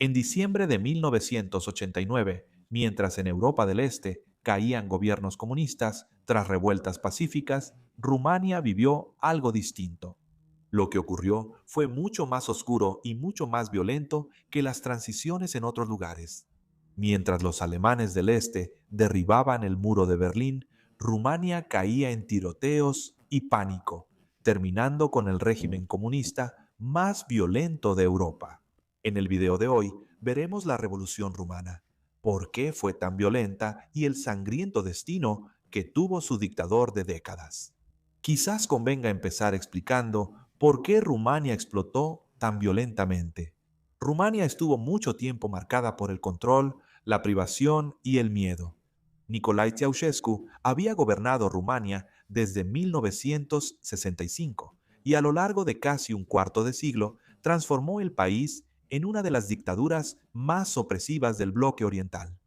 En diciembre de 1989, mientras en Europa del Este caían gobiernos comunistas tras revueltas pacíficas, Rumania vivió algo distinto. Lo que ocurrió fue mucho más oscuro y mucho más violento que las transiciones en otros lugares. Mientras los alemanes del este derribaban el muro de Berlín, Rumania caía en tiroteos y pánico, terminando con el régimen comunista más violento de Europa. En el video de hoy veremos la Revolución Rumana, por qué fue tan violenta y el sangriento destino que tuvo su dictador de décadas. Quizás convenga empezar explicando por qué Rumania explotó tan violentamente. Rumania estuvo mucho tiempo marcada por el control, la privación y el miedo. Nicolae Ceausescu había gobernado Rumania desde 1965 y a lo largo de casi un cuarto de siglo transformó el país en una de las dictaduras más opresivas del bloque oriental.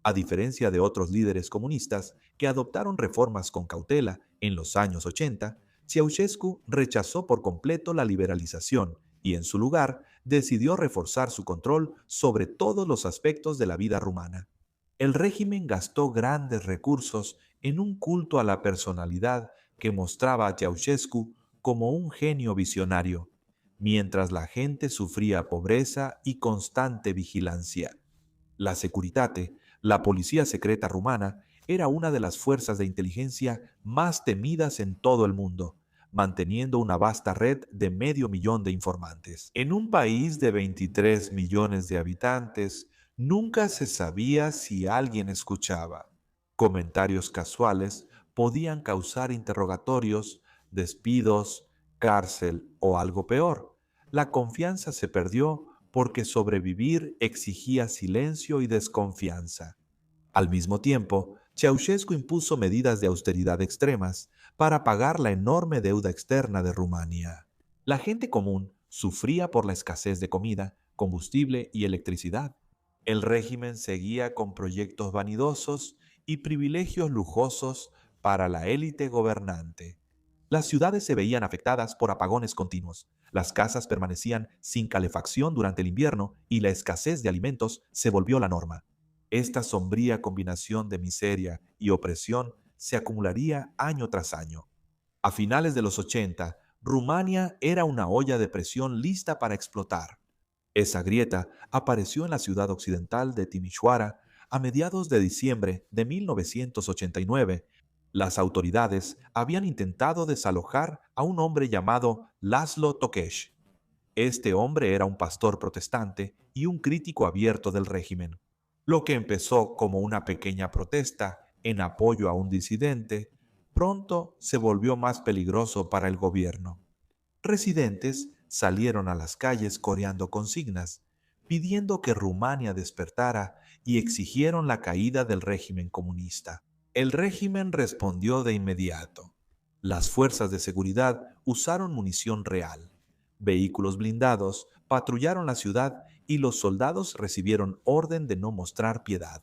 A diferencia de otros líderes comunistas que adoptaron reformas con cautela en los años 80, Ceausescu rechazó por completo la liberalización y en su lugar decidió reforzar su control sobre todos los aspectos de la vida rumana. El régimen gastó grandes recursos en un culto a la personalidad que mostraba a Ceausescu como un genio visionario, mientras la gente sufría pobreza y constante vigilancia. La Securitate, la policía secreta rumana, era una de las fuerzas de inteligencia más temidas en todo el mundo, manteniendo una vasta red de medio millón de informantes. En un país de 23 millones de habitantes, nunca se sabía si alguien escuchaba. Comentarios casuales podían causar interrogatorios, despidos, cárcel o algo peor. La confianza se perdió porque sobrevivir exigía silencio y desconfianza. Al mismo tiempo, Ceausescu impuso medidas de austeridad extremas para pagar la enorme deuda externa de Rumania. La gente común sufría por la escasez de comida, combustible y electricidad. El régimen seguía con proyectos vanidosos y privilegios lujosos para la élite gobernante. Las ciudades se veían afectadas por apagones continuos. Las casas permanecían sin calefacción durante el invierno y la escasez de alimentos se volvió la norma. Esta sombría combinación de miseria y opresión se acumularía año tras año. A finales de los 80, Rumania era una olla de presión lista para explotar. Esa grieta apareció en la ciudad occidental de Timișoara a mediados de diciembre de 1989. Las autoridades habían intentado desalojar a un hombre llamado Laszlo Tokes. Este hombre era un pastor protestante y un crítico abierto del régimen. Lo que empezó como una pequeña protesta en apoyo a un disidente, pronto se volvió más peligroso para el gobierno. Residentes salieron a las calles coreando consignas, pidiendo que Rumania despertara y exigieron la caída del régimen comunista. El régimen respondió de inmediato. Las fuerzas de seguridad usaron munición real. Vehículos blindados patrullaron la ciudad y los soldados recibieron orden de no mostrar piedad.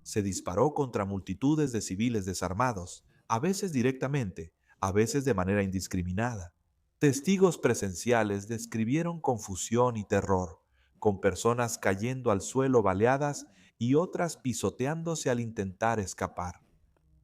Se disparó contra multitudes de civiles desarmados, a veces directamente, a veces de manera indiscriminada. Testigos presenciales describieron confusión y terror, con personas cayendo al suelo baleadas y otras pisoteándose al intentar escapar.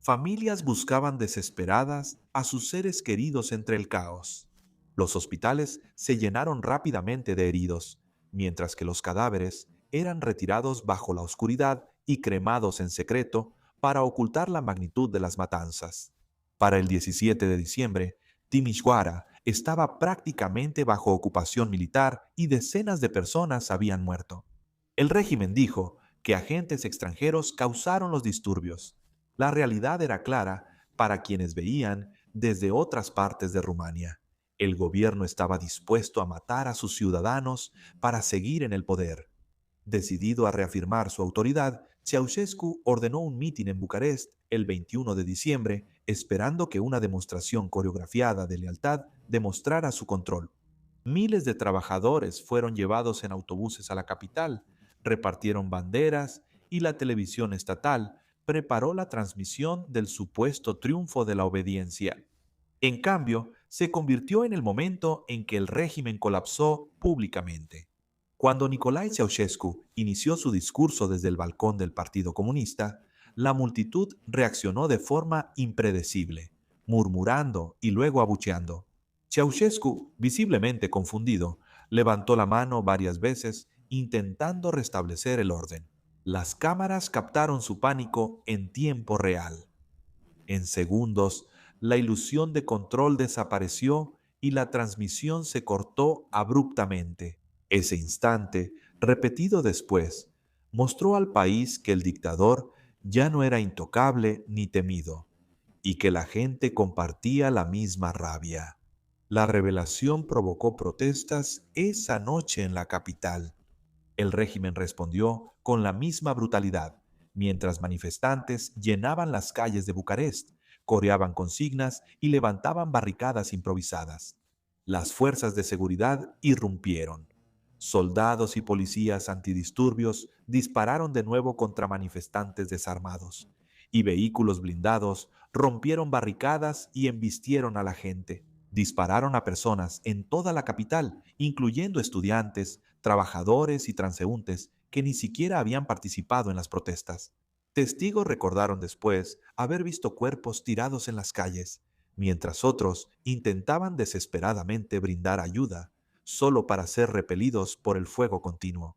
Familias buscaban desesperadas a sus seres queridos entre el caos. Los hospitales se llenaron rápidamente de heridos, mientras que los cadáveres eran retirados bajo la oscuridad y cremados en secreto para ocultar la magnitud de las matanzas. Para el 17 de diciembre, Timișoara estaba prácticamente bajo ocupación militar y decenas de personas habían muerto. El régimen dijo que agentes extranjeros causaron los disturbios. La realidad era clara para quienes veían desde otras partes de Rumania. El gobierno estaba dispuesto a matar a sus ciudadanos para seguir en el poder. Decidido a reafirmar su autoridad, Ceausescu ordenó un mitin en Bucarest el 21 de diciembre, esperando que una demostración coreografiada de lealtad demostrara su control. Miles de trabajadores fueron llevados en autobuses a la capital, repartieron banderas y la televisión estatal preparó la transmisión del supuesto triunfo de la obediencia. En cambio, se convirtió en el momento en que el régimen colapsó públicamente. Cuando Nicolae Ceausescu inició su discurso desde el balcón del Partido Comunista, la multitud reaccionó de forma impredecible, murmurando y luego abucheando. Ceausescu, visiblemente confundido, levantó la mano varias veces intentando restablecer el orden. Las cámaras captaron su pánico en tiempo real. En segundos, la ilusión de control desapareció y la transmisión se cortó abruptamente. Ese instante, repetido después, mostró al país que el dictador ya no era intocable ni temido, y que la gente compartía la misma rabia. La revelación provocó protestas esa noche en la capital. El régimen respondió con la misma brutalidad, mientras manifestantes llenaban las calles de Bucarest, coreaban consignas y levantaban barricadas improvisadas. Las fuerzas de seguridad irrumpieron. Soldados y policías antidisturbios dispararon de nuevo contra manifestantes desarmados, y vehículos blindados rompieron barricadas y embistieron a la gente. Dispararon a personas en toda la capital, incluyendo estudiantes, trabajadores y transeúntes que ni siquiera habían participado en las protestas. Testigos recordaron después haber visto cuerpos tirados en las calles, mientras otros intentaban desesperadamente brindar ayuda, solo para ser repelidos por el fuego continuo.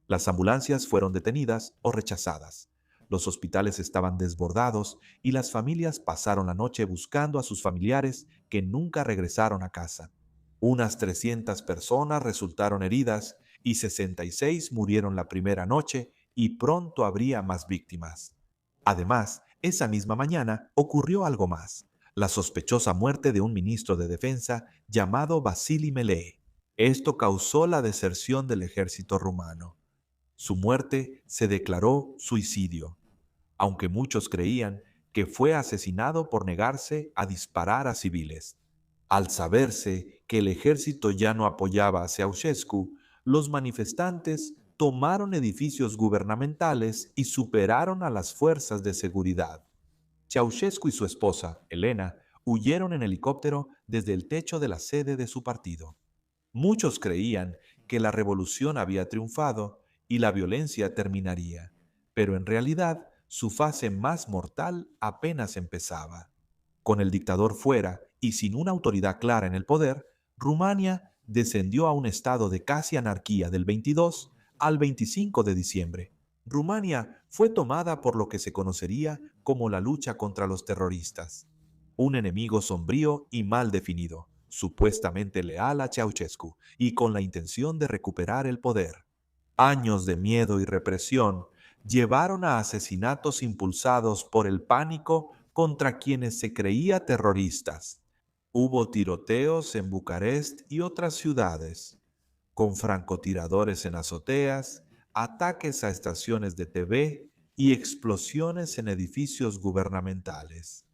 Las ambulancias fueron detenidas o rechazadas. Los hospitales estaban desbordados y las familias pasaron la noche buscando a sus familiares que nunca regresaron a casa. Unas 300 personas resultaron heridas y 66 murieron la primera noche y pronto habría más víctimas. Además, esa misma mañana ocurrió algo más: la sospechosa muerte de un ministro de defensa llamado Vasili Melee. Esto causó la deserción del ejército rumano. Su muerte se declaró suicidio, aunque muchos creían que fue asesinado por negarse a disparar a civiles. Al saberse que el ejército ya no apoyaba a Ceausescu, los manifestantes tomaron edificios gubernamentales y superaron a las fuerzas de seguridad. Ceausescu y su esposa, Elena, huyeron en helicóptero desde el techo de la sede de su partido. Muchos creían que la revolución había triunfado y la violencia terminaría, pero en realidad su fase más mortal apenas empezaba. Con el dictador fuera y sin una autoridad clara en el poder, Rumania descendió a un estado de casi anarquía del 22 al 25 de diciembre. Rumania fue tomada por lo que se conocería como la lucha contra los terroristas, un enemigo sombrío y mal definido, supuestamente leal a Ceausescu y con la intención de recuperar el poder. Años de miedo y represión llevaron a asesinatos impulsados por el pánico contra quienes se creía terroristas. Hubo tiroteos en Bucarest y otras ciudades, con francotiradores en azoteas, ataques a estaciones de TV y explosiones en edificios gubernamentales.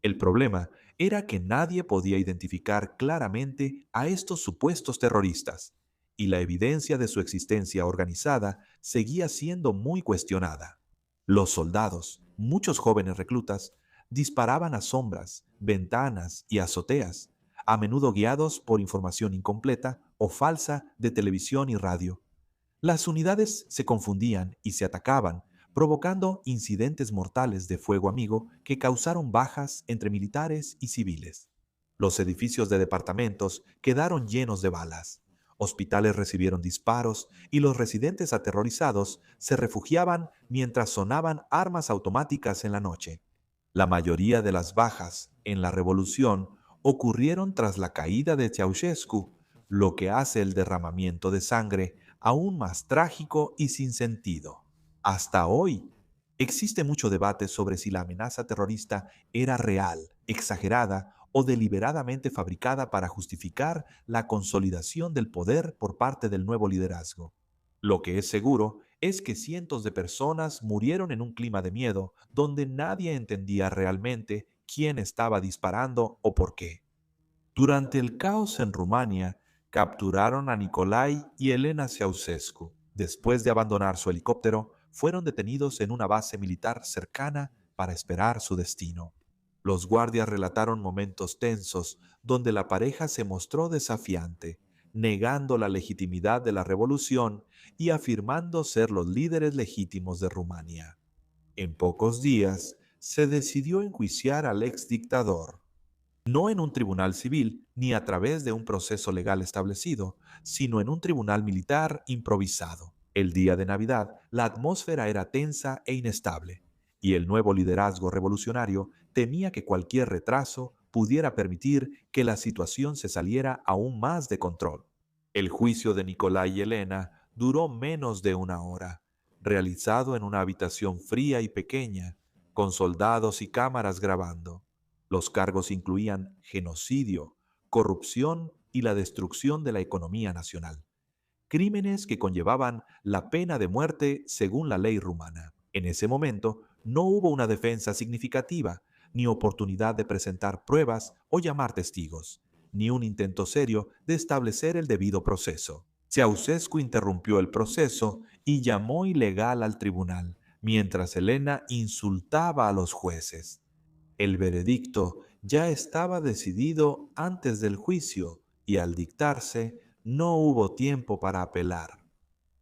El problema era que nadie podía identificar claramente a estos supuestos terroristas, y la evidencia de su existencia organizada seguía siendo muy cuestionada. Los soldados, muchos jóvenes reclutas, disparaban a sombras, ventanas y azoteas, a menudo guiados por información incompleta o falsa de televisión y radio. Las unidades se confundían y se atacaban, provocando incidentes mortales de fuego amigo que causaron bajas entre militares y civiles. Los edificios de departamentos quedaron llenos de balas. Hospitales recibieron disparos y los residentes aterrorizados se refugiaban mientras sonaban armas automáticas en la noche. La mayoría de las bajas en la revolución ocurrieron tras la caída de Ceausescu, lo que hace el derramamiento de sangre aún más trágico y sin sentido. Hasta hoy, existe mucho debate sobre si la amenaza terrorista era real, exagerada o deliberadamente fabricada para justificar la consolidación del poder por parte del nuevo liderazgo. Lo que es seguro es que cientos de personas murieron en un clima de miedo donde nadie entendía realmente quién estaba disparando o por qué. Durante el caos en Rumania, capturaron a Nicolae y Elena Ceausescu. Después de abandonar su helicóptero, fueron detenidos en una base militar cercana para esperar su destino. Los guardias relataron momentos tensos donde la pareja se mostró desafiante, negando la legitimidad de la revolución y afirmando ser los líderes legítimos de Rumania. En pocos días, se decidió enjuiciar al ex dictador, no en un tribunal civil ni a través de un proceso legal establecido, sino en un tribunal militar improvisado. El día de Navidad, la atmósfera era tensa e inestable, y el nuevo liderazgo revolucionario temía que cualquier retraso pudiera permitir que la situación se saliera aún más de control. El juicio de Nicolai y Elena duró menos de una hora, realizado en una habitación fría y pequeña, con soldados y cámaras grabando. Los cargos incluían genocidio, corrupción y la destrucción de la economía nacional, crímenes que conllevaban la pena de muerte según la ley rumana. En ese momento no hubo una defensa significativa, ni oportunidad de presentar pruebas o llamar testigos, ni un intento serio de establecer el debido proceso. Ceausescu interrumpió el proceso y llamó ilegal al tribunal, mientras Elena insultaba a los jueces. El veredicto ya estaba decidido antes del juicio y al dictarse no hubo tiempo para apelar.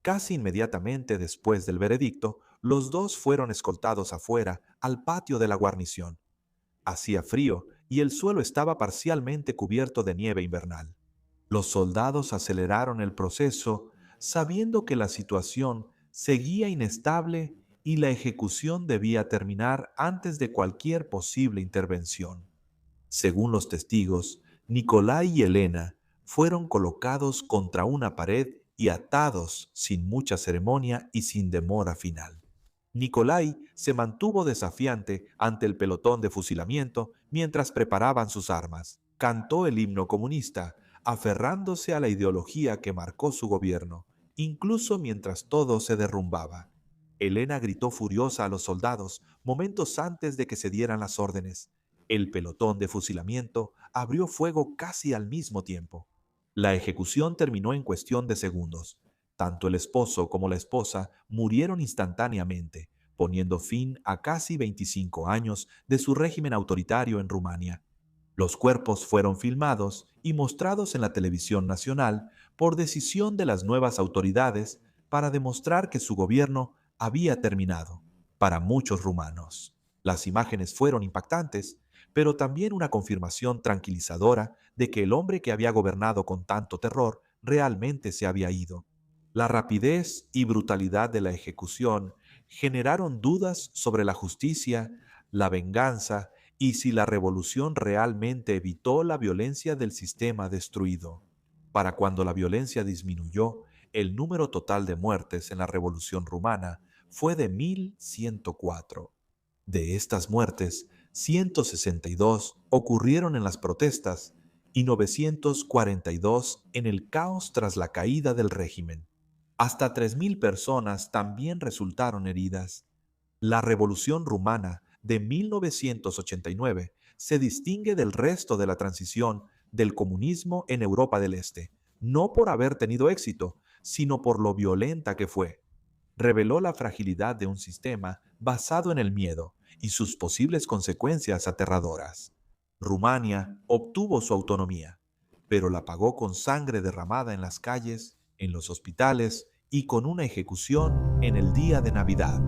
Casi inmediatamente después del veredicto, los dos fueron escoltados afuera al patio de la guarnición. Hacía frío y el suelo estaba parcialmente cubierto de nieve invernal. Los soldados aceleraron el proceso sabiendo que la situación seguía inestable y la ejecución debía terminar antes de cualquier posible intervención. Según los testigos, Nicolai y Elena fueron colocados contra una pared y atados sin mucha ceremonia y sin demora final. Nicolai se mantuvo desafiante ante el pelotón de fusilamiento mientras preparaban sus armas. Cantó el himno comunista, aferrándose a la ideología que marcó su gobierno, incluso mientras todo se derrumbaba. Elena gritó furiosa a los soldados momentos antes de que se dieran las órdenes. El pelotón de fusilamiento abrió fuego casi al mismo tiempo. La ejecución terminó en cuestión de segundos. Tanto el esposo como la esposa murieron instantáneamente, poniendo fin a casi 25 años de su régimen autoritario en Rumania. Los cuerpos fueron filmados y mostrados en la televisión nacional por decisión de las nuevas autoridades para demostrar que su gobierno había terminado para muchos rumanos. Las imágenes fueron impactantes, pero también una confirmación tranquilizadora de que el hombre que había gobernado con tanto terror realmente se había ido. La rapidez y brutalidad de la ejecución generaron dudas sobre la justicia, la venganza y si la revolución realmente evitó la violencia del sistema destruido. Para cuando la violencia disminuyó, el número total de muertes en la Revolución Rumana fue de 1.104. De estas muertes, 162 ocurrieron en las protestas y 942 en el caos tras la caída del régimen. Hasta 3.000 personas también resultaron heridas. La Revolución Rumana de 1989 se distingue del resto de la transición del comunismo en Europa del Este, no por haber tenido éxito, sino por lo violenta que fue. Reveló la fragilidad de un sistema basado en el miedo y sus posibles consecuencias aterradoras. Rumania obtuvo su autonomía, pero la pagó con sangre derramada en las calles, en los hospitales y con una ejecución en el día de Navidad.